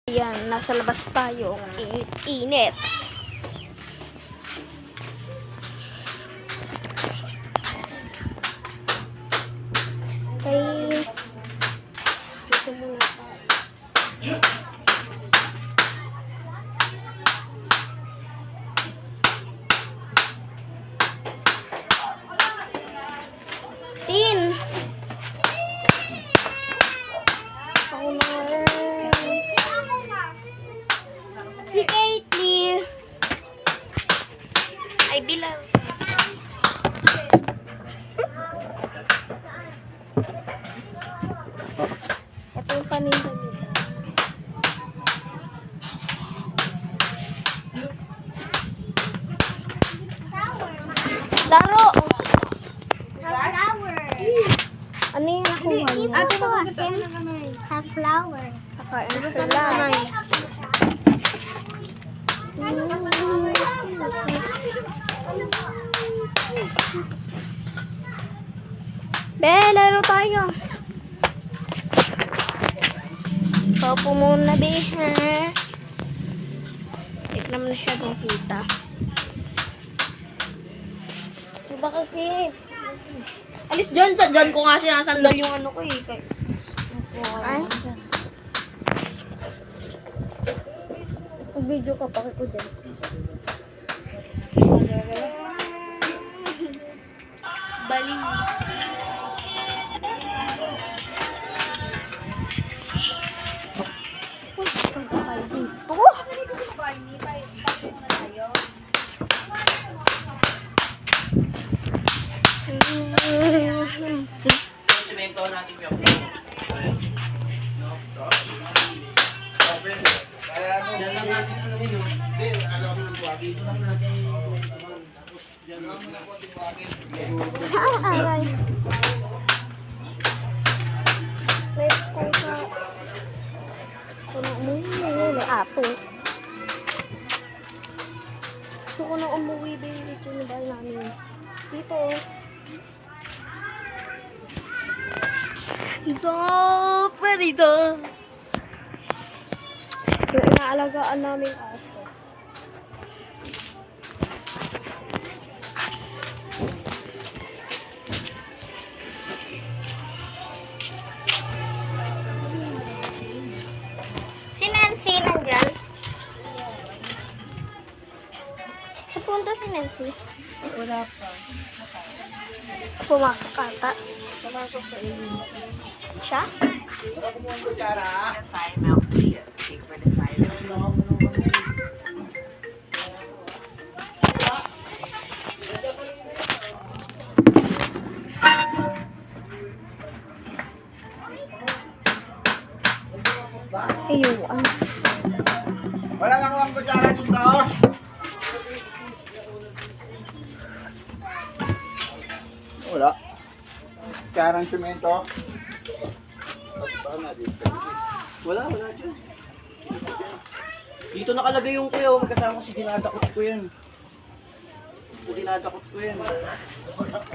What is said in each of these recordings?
Ayan, nasa labas tayo. Init-init. Okay. Dito muna tayo. Tin! Ako na rin. Si Kaitlyn. Ay, bilang. Ito yung paninda nila. Laro! Flower. Ano yung nakuha niyo? Ate, have flower. Kakain sila. Be, laro tayo. Paupo muna, be, ha? Hindi naman na siya dong kita. Diba kasi? Alis dyan ko nga sinasandal yung ano ko eh. Ay? Mag-video ka pa ko dyan. Baling. Uy, saan ka kayo dito? Semento natin yung Diyan lang natin ano yun. Hindi, alam mo ng buwagi. Ito lang natin. Tapos diyan lang mo ng buwagi. Aray. May pusa. Puno mo yun. May aso. Gusto ko na umuwi din dito na bahay namin. Dito. Dito. Yung inaalagaan namin aso. Si Nancy nandyan? Napunta si Nancy? Wala pa. Pumasok ata. Pumasok sa iyo. Siya? Side milk tea. Take for the side Ayun, ano? Wala lang akong kutsara dito. Wala. Kutsarang semento. Wala dyan. Dito nakalagay yung kuya, magkasama si dinadakot ko yan. Dinadakot ko yan.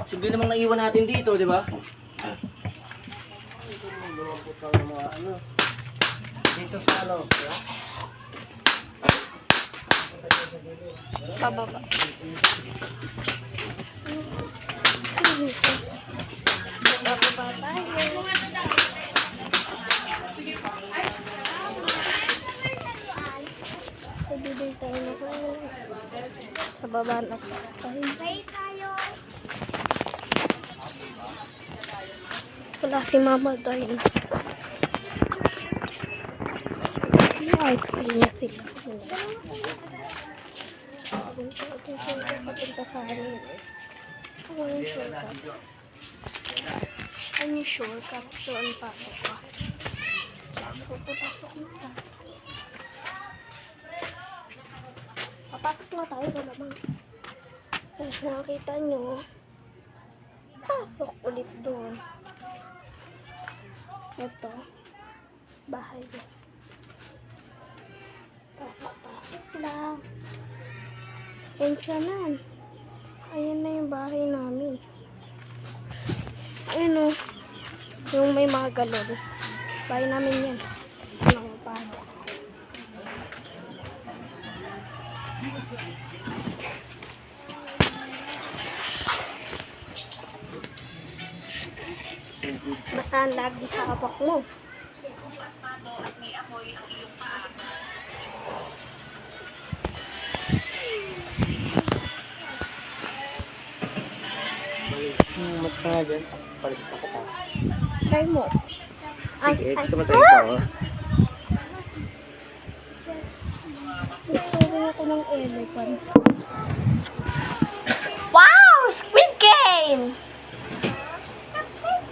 Sige namang naiwan natin dito, di ba? Dito sa ano? Pababa. Pababa tayo. Bibili tayo na ko. Sa baba na tayo. Wala si mama dahil ice cream na sila. Papunta sa amin. Ano yung shortcut? Ano yung shortcut? Doon pasok ka. Pasok na tayo. Papasok na tayo ba naman? Nakita nyo, pasok ulit doon. Ito, bahay ko. Pasok lang. Entranan. Ayan na yung bahay namin. Ayan o, yung may mga galon. Bahay namin yan. Ano, paano? Basta ang lagi sa kapak mo. Mas ka nga dyan. Palit pa kita. Try mo. Sige, gusto mo tayo ito. Nagturing ako ng elephant. Wow! Squid Game!